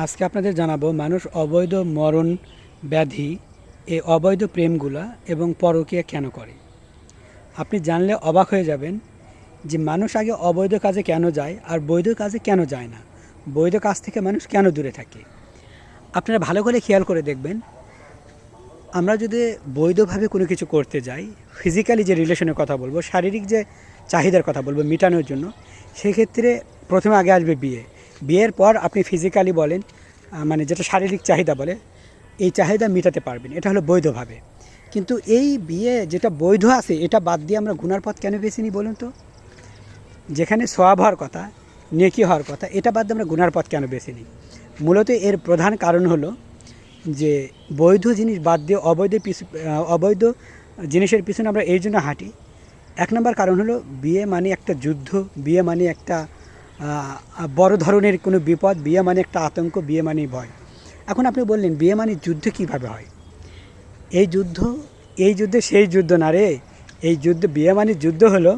আজকে আপনাদের জানাবো মানুষ অবৈধ মরণ ব্যাধি এই অবৈধ প্রেমগুলা এবং পরকীয়া কেন করে। আপনি জানলে অবাক হয়ে যাবেন যে মানুষ আগে অবৈধ কাজে কেন যায় আর বৈধ কাজে কেন যায় না, বৈধ কাজ থেকে মানুষ কেন দূরে থাকে। আপনারা ভালো করে খেয়াল করে দেখবেন, আমরা যদি বৈধভাবে কোনো কিছু করতে যাই, ফিজিক্যালি যে রিলেশনের কথা বলবো, শারীরিক যে চাহিদার কথা বলবো মেটানোর জন্য, সেক্ষেত্রে প্রথমে আগে আসবে বিয়ে। বিয়ের পর আপনি ফিজিক্যালি বলেন, মানে যেটা শারীরিক চাহিদা বলে, এই চাহিদা মেটাতে পারবেন, এটা হলো বৈধভাবে। কিন্তু এই বিয়ে যেটা বৈধ আছে এটা বাদ দিয়ে আমরা গুনার পথ কেন বেছে নিই বলুন তো? যেখানে সওয়াব হওয়ার কথা, নেকি হওয়ার কথা, এটা বাদ দিয়ে আমরা গুনার পথ কেন বেছে নিই? মূলত এর প্রধান কারণ হলো যে বৈধ জিনিস বাদ দিয়ে অবৈধ জিনিসের পিছনে আমরা এই জন্য হাঁটি। এক নম্বর কারণ হলো বিয়ে মানে একটা যুদ্ধ, বিয়ে মানে একটা বড় ধরনের কোনো বিপদ, বিয়ে মানে একটা আতঙ্ক, বিয়ে মানে ভয়। এখন আপনি বললেন বিয়ে মানে যুদ্ধ কীভাবে হয়? এই যুদ্ধে সেই যুদ্ধ না রে। এই যুদ্ধ, বিয়ে মানে যুদ্ধ হলো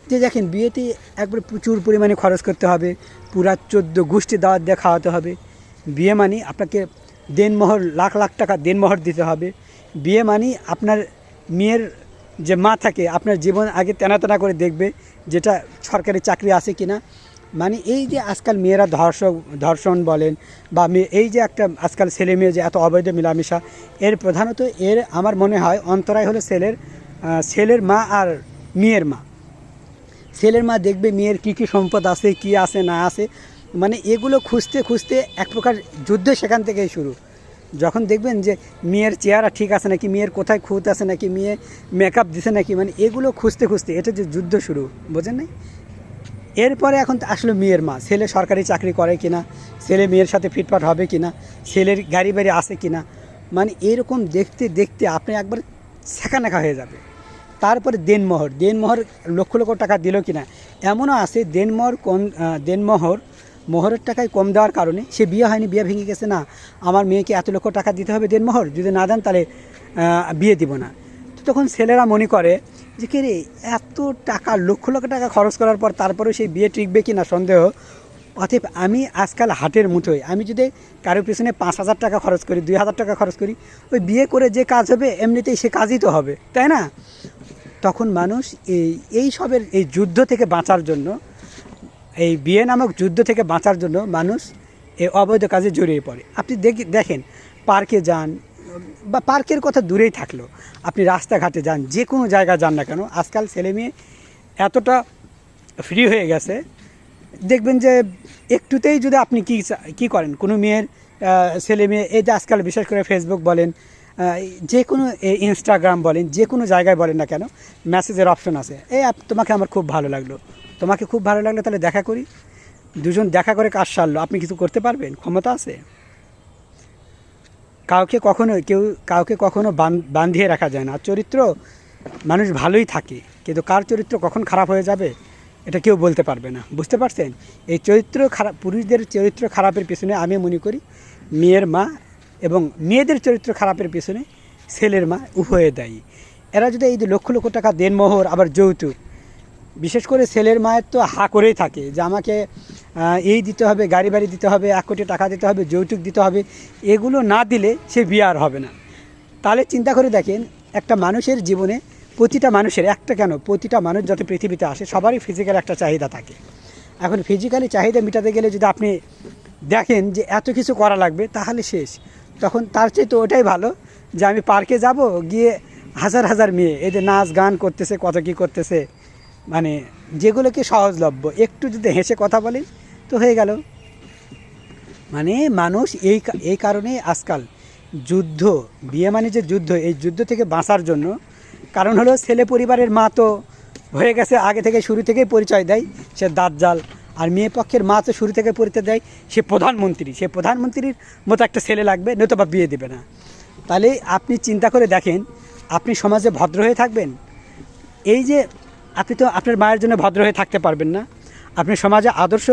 যে দেখেন, বিয়েতে একবারে প্রচুর পরিমাণে খরচ করতে হবে, পুরা 14 গোষ্ঠী দাওয়াত দিয়ে খাওয়াতে হবে। বিয়ে মানে আপনাকে দেনমোহর লাখ লাখ টাকা দেনমোহর দিতে হবে। বিয়ে মানে আপনার মেয়ের যে মা থাকে আপনার জীবন আগে তেনা তেনা করে দেখবে, যেটা সরকারি চাকরি আছে কিনা। মানে এই যে আজকাল মেয়েরা ধর্ষণ বলেন বা এই যে একটা আজকাল ছেলে মেয়ে যে এত অবৈধ মেলামেশা, এর প্রধানত আমার মনে হয় অন্তরায় হলো ছেলের মা আর মেয়ের মা। ছেলের মা দেখবে মেয়ের কী কী সম্পদ আছে, কী আছে না আছে, মানে এগুলো খুঁজতে খুঁজতে এক প্রকার যুদ্ধ সেখান থেকেই শুরু। যখন দেখবেন যে মেয়ের চেহারা ঠিক আছে নাকি, মেয়ের কোথায় খুঁত আছে নাকি, মেয়ে মেকআপ দিছে নাকি, মানে এগুলো খুঁজতে খুঁজতে এটা যে যুদ্ধ শুরু, বোঝেন নাই? এরপরে এখন আসলে মেয়ের মা, ছেলে সরকারি চাকরি করে কিনা, ছেলে মেয়ের সাথে ফিটফাট হবে কিনা, ছেলের গাড়ি বাড়ি আছে কিনা, মানে এরকম দেখতে দেখতে আপনি একবার ছেঁকানাকা হয়ে যাবে। তারপরে দেনমোহর লক্ষ লক্ষ টাকা দিল কিনা। এমনও আছে মোহরের টাকায় কম দেওয়ার কারণে সে বিয়ে হয়নি, বিয়ে ভেঙে গেছে, না আমার মেয়েকে এত লক্ষ টাকা দিতে হবে দেনমোহর, যদি না দেন তাহলে বিয়ে দিব না। তো তখন ছেলেরা মনে করে যে কে রে, এত টাকা লক্ষ লক্ষ টাকা খরচ করার পর তারপরেও সেই বিয়ে টিকবে কি না সন্দেহ। অতএব আমি আজকাল হাটের মুঠোয়, আমি যদি কারোর পিছনে 5,000 টাকা খরচ করি, 2,000 টাকা খরচ করি, ওই বিয়ে করে যে কাজ হবে এমনিতেই সে কাজই তো হবে, তাই না? তখন মানুষ এই সবের এই যুদ্ধ থেকে বাঁচার জন্য, এই বিয়ে নামক যুদ্ধ থেকে বাঁচার জন্য মানুষ এই অবৈধ কাজে জড়িয়ে পড়ে। আপনি দেখেন, পার্কে যান বা পার্কের কথা দূরেই থাকলো, আপনি রাস্তাঘাটে যান, যে কোনো জায়গায় যান না কেন, আজকাল ছেলে মেয়ে এতটা ফ্রি হয়ে গেছে, দেখবেন যে একটুতেই যদি আপনি কি করেন, কোনো মেয়ের ছেলে মেয়ে, এই যে আজকাল বিশেষ করে ফেসবুক বলেন, যে কোনো ইনস্টাগ্রাম বলেন, যে কোনো জায়গায় বলেন না কেন, মেসেজের অপশন আছে, তোমাকে আমার খুব ভালো লাগলো, তোমাকে খুব ভালো লাগলো, তাহলে দেখা করি। দুজন দেখা করে কাজ সারলো, আপনি কিছু করতে পারবেন? ক্ষমতা আছে? কাউকে কখনো বান্ধিয়ে রাখা যায় না। চরিত্র, মানুষ ভালোই থাকে, কিন্তু কার চরিত্র কখন খারাপ হয়ে যাবে এটা কেউ বলতে পারবে না, বুঝতে পারছেন? এই চরিত্র খারাপ, পুরুষদের চরিত্র খারাপের পিছনে আমি মনে করি মেয়ের মা, এবং মেয়েদের চরিত্র খারাপের পিছনে ছেলের মা, উভয়ে দায়ী। এরা যদি এই যে লক্ষ লক্ষ টাকা দেনমোহর, আবার যৌতুক, বিশেষ করে ছেলের মায়ের তো হা করেই থাকে যে আমাকে এই দিতে হবে, গাড়ি বাড়ি দিতে হবে, 1 কোটি টাকা দিতে হবে, যৌতুক দিতে হবে, এগুলো না দিলে সে বিয়ে আর হবে না। তাহলে চিন্তা করে দেখেন, একটা মানুষের জীবনে, প্রতিটা মানুষ যত পৃথিবীতে আসে সবারই ফিজিক্যাল একটা চাহিদা থাকে। এখন ফিজিক্যালি চাহিদা মেটাতে গেলে যদি আপনি দেখেন যে এত কিছু করা লাগবে, তাহলে শেষ। তখন তার চেয়ে তো ওটাই ভালো যে আমি পার্কে যাব, গিয়ে হাজার হাজার মেয়ে এদের নাচ গান করতেছে, কত কী করতেছে, মানে যেগুলোকে সহজলভ্য, একটু যদি হেসে কথা বলেন তো হয়ে গেল। মানে মানুষ এই কারণে আজকাল যুদ্ধ, বিয়ে মানে যে যুদ্ধ, এই যুদ্ধ থেকে বাঁচার জন্য, কারণ হলো ছেলে পরিবারের মা তো হয়ে গেছে আগে থেকে, শুরু থেকেই পরিচয় দেয় সে দাজ্জাল, আর মেয়ে পক্ষের মা তো শুরু থেকে পরিচয় দেয় সে প্রধানমন্ত্রীর মতো একটা ছেলে লাগবে, নয়তো বা বিয়ে দেবে না। তাহলে আপনি চিন্তা করে দেখেন, আপনি সমাজে ভদ্র হয়ে থাকবেন? এই যে আপনি তো আপনার মায়ের জন্য ভদ্র হয়ে থাকতে পারবেন না, আপনি সমাজে আদর্শ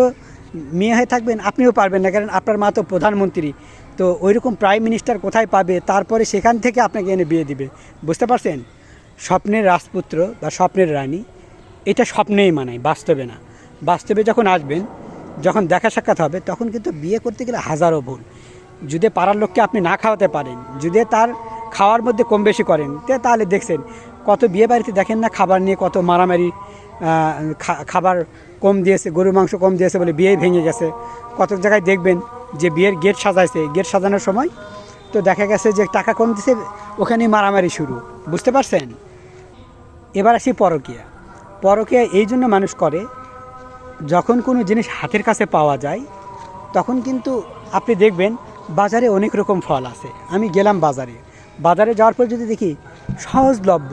মেয়ে হয়ে থাকবেন, আপনিও পারবেন না, কারণ আপনার মা তো প্রধানমন্ত্রী। তো ওইরকম প্রাইম মিনিস্টার কোথায় পাবে, তারপরে সেখান থেকে আপনাকে এনে বিয়ে দিবে, বুঝতে পারছেন? স্বপ্নের রাজপুত্র বা স্বপ্নের রানী, এটা স্বপ্নেই মানায়, বাস্তবে না। বাস্তবে যখন আসবেন যখন দেখা সাক্ষাৎ হবে তখন কিন্তু বিয়ে করতে গেলে হাজারো ভুল। যদি পাড়ার লোককে আপনি না খাওয়াতে পারেন, যদি তার খাওয়ার মধ্যে কম বেশি করেন, তাহলে দেখছেন কত বিয়ে বাড়িতে দেখেন না খাবার নিয়ে কত মারামারি, খাবার কম দিয়েছে, গরুর মাংস কম দিয়েছে বলে বিয়ে ভেঙে গেছে। কত জায়গায় দেখবেন যে বিয়ের গেট সাজাইছে, গেট সাজানোর সময় তো দেখা গেছে যে টাকা কম দিছে, ওখানেই মারামারি শুরু। বুঝতে পারছেন? এবার আসি পরকীয়া। পরকীয়া এই জন্য মানুষ করে, যখন কোনো জিনিস হাতের কাছে পাওয়া যায় তখন কিন্তু আপনি দেখবেন বাজারে অনেক রকম ফল আছে। আমি গেলাম বাজারে যাওয়ার পর যদি দেখি সহজলভ্য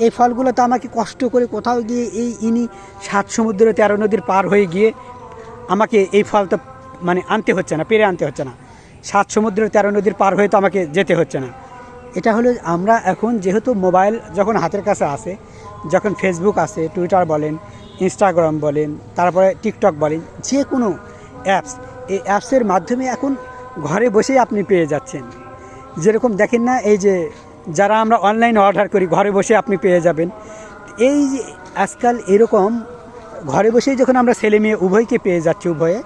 এই ফলগুলো, তো আমাকে কষ্ট করে কোথাও গিয়ে ইনি 7 সমুদ্র 13 নদীর পার হয়ে গিয়ে আমাকে এই ফল তো মানে আনতে হচ্ছে না, পেরে আনতে হচ্ছে না। 7 সমুদ্র 13 নদীর পার হয়ে তো আমাকে যেতে হচ্ছে না। এটা হলো আমরা এখন যেহেতু মোবাইল যখন হাতের কাছে আসে, যখন ফেসবুক আছে, টুইটার বলেন, ইনস্টাগ্রাম বলেন, তারপরে টিকটক বলেন, যে কোনো অ্যাপস, এই অ্যাপসের মাধ্যমে এখন ঘরে বসেই আপনি পেয়ে যাচ্ছেন। যেরকম দেখেন না, এই যে যারা আমরা অনলাইনে অর্ডার করি ঘরে বসে আপনি পেয়ে যাবেন। এই যে আজকাল এরকম ঘরে বসেই যখন আমরা ছেলে মেয়ে উভয়কে পেয়ে যাচ্ছি, উভয়ে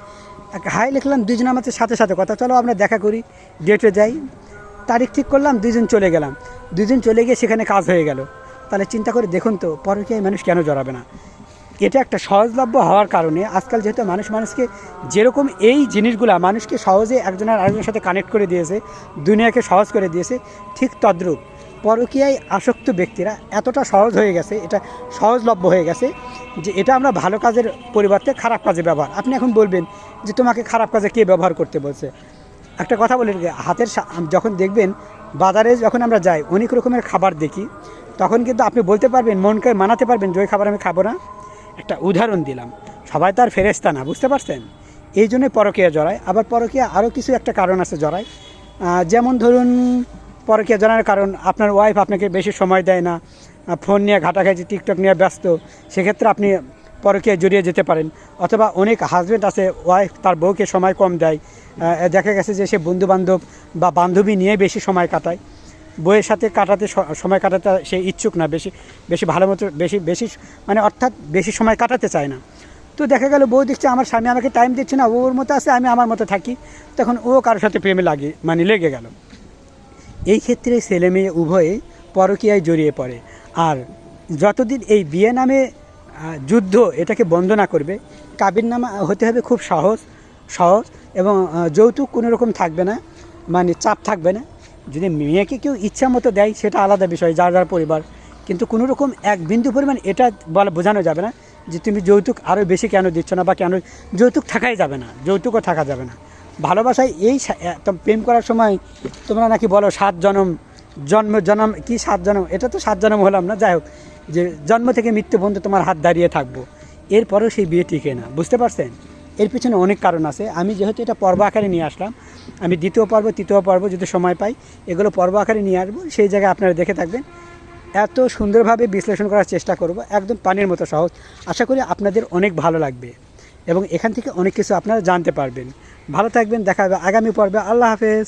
হাই লিখলাম, দুজন আমাদের সাথে সাথে কথা, চলো আমরা দেখা করি, ডেটে যাই, তারিখ ঠিক করলাম, দুজন চলে গেলাম, দুজন চলে গিয়ে সেখানে কাজ হয়ে গেল। তাহলে চিন্তা করে দেখুন তো পরকীয়ায় মানুষ কেন জড়াবে না? এটা একটা সহজলভ্য হওয়ার কারণে আজকাল যেহেতু মানুষকে যেরকম এই জিনিসগুলা মানুষকে সহজে একজনের আরেকজনের সাথে কানেক্ট করে দিয়েছে, দুনিয়াকে সহজ করে দিয়েছে, ঠিক তদ্রূপ পরকীয়ায় আসক্ত ব্যক্তিরা এতটা সহজ হয়ে গেছে, এটা সহজলভ্য হয়ে গেছে যে এটা আমরা ভালো কাজের পরিবর্তে খারাপ কাজে ব্যবহার। আপনি এখন বলবেন যে তোমাকে খারাপ কাজে কে ব্যবহার করতে বলছে? একটা কথা বলি, যখন দেখবেন বাজারে যখন আমরা যাই অনেক রকমের খাবার দেখি, তখন কিন্তু আপনি বলতে পারবেন, মনকে মানাতে পারবেন যে ওই খাবার আমি খাবো না। একটা উদাহরণ দিলাম, সবাই তো আর ফেরেশতা না, বুঝতে পারছেন? এই জন্যই পরকীয়া জড়ায়। আবার পরকীয়া আরও কিছু একটা কারণ আছে জড়ায়, যেমন ধরুন পরকীয়া জড়ানোর কারণ আপনার ওয়াইফ আপনাকে বেশি সময় দেয় না, ফোন নিয়ে ঘাটাঘাটি টিকটক নিয়ে ব্যস্ত, সেক্ষেত্রে আপনি পরকীয়ায় জড়িয়ে যেতে পারেন। অথবা অনেক হাজব্যান্ড আছে ওয়াইফ তার বউকে সময় কম দেয়, দেখা গেছে যে সে বন্ধুবান্ধব বা বান্ধবী নিয়ে বেশি সময় কাটায়, বইয়ের সাথে সময় কাটাতে সে ইচ্ছুক না, বেশি ভালো মতো বেশি মানে অর্থাৎ বেশি সময় কাটাতে চায় না। তো দেখা গেল বউ দেখছে আমার স্বামী আমাকে টাইম দিচ্ছে না, ওর মতো আছে, আমি আমার মতো থাকি, তখন ও কারোর সাথে প্রেমে লেগে গেল। এই ক্ষেত্রে ছেলে মেয়ে উভয়েই পরকীয়ায় জড়িয়ে পড়ে। আর যতদিন এই বিয়ে নামে যুদ্ধ এটাকে বন্ধ না করবে, কাবিননামা হতে হবে খুব সহজ এবং যৌতুক কোনো রকম থাকবে না, মানে চাপ থাকবে না। যদি মেয়েকে কেউ ইচ্ছা মতো দেয় সেটা আলাদা বিষয়, যার পরিবার, কিন্তু কোনো রকম এক বিন্দু পরিমাণ এটা বোঝানো যাবে না যে তুমি যৌতুক আরও বেশি কেন দিচ্ছ না, বা কেন যৌতুক থাকাই যাবে না, যৌতুকও থাকা যাবে না। ভালোবাসায় এই প্রেম করার সময় তোমরা নাকি বলো 7 জন্ম কি 7 জন্ম, এটা তো 7 জন্ম হলাম না, যাই হোক, যে জন্ম থেকে মৃত্যু পর্যন্ত তোমার হাত দাঁড়িয়ে থাকবো, এরপরেও সেই বিয়ে টিকে না। বুঝতে পারছেন? এর পিছনে অনেক কারণ আছে। আমি যেহেতু এটা পর্ব আকারে নিয়ে আসলাম, আমি দ্বিতীয় পর্ব তৃতীয় পর্ব যদি সময় পাই এগুলো পর্ব আকারে নিয়ে আসবো, সেই জায়গায় আপনারা দেখে থাকবেন। এত সুন্দরভাবে বিশ্লেষণ করার চেষ্টা করব, একদম পানির মতো সহজ। আশা করি আপনাদের অনেক ভালো লাগবে এবং এখান থেকে অনেক কিছু আপনারা জানতে পারবেন। ভালো থাকবেন, দেখা হবে আগামী পর্বে। আল্লাহ হাফেজ।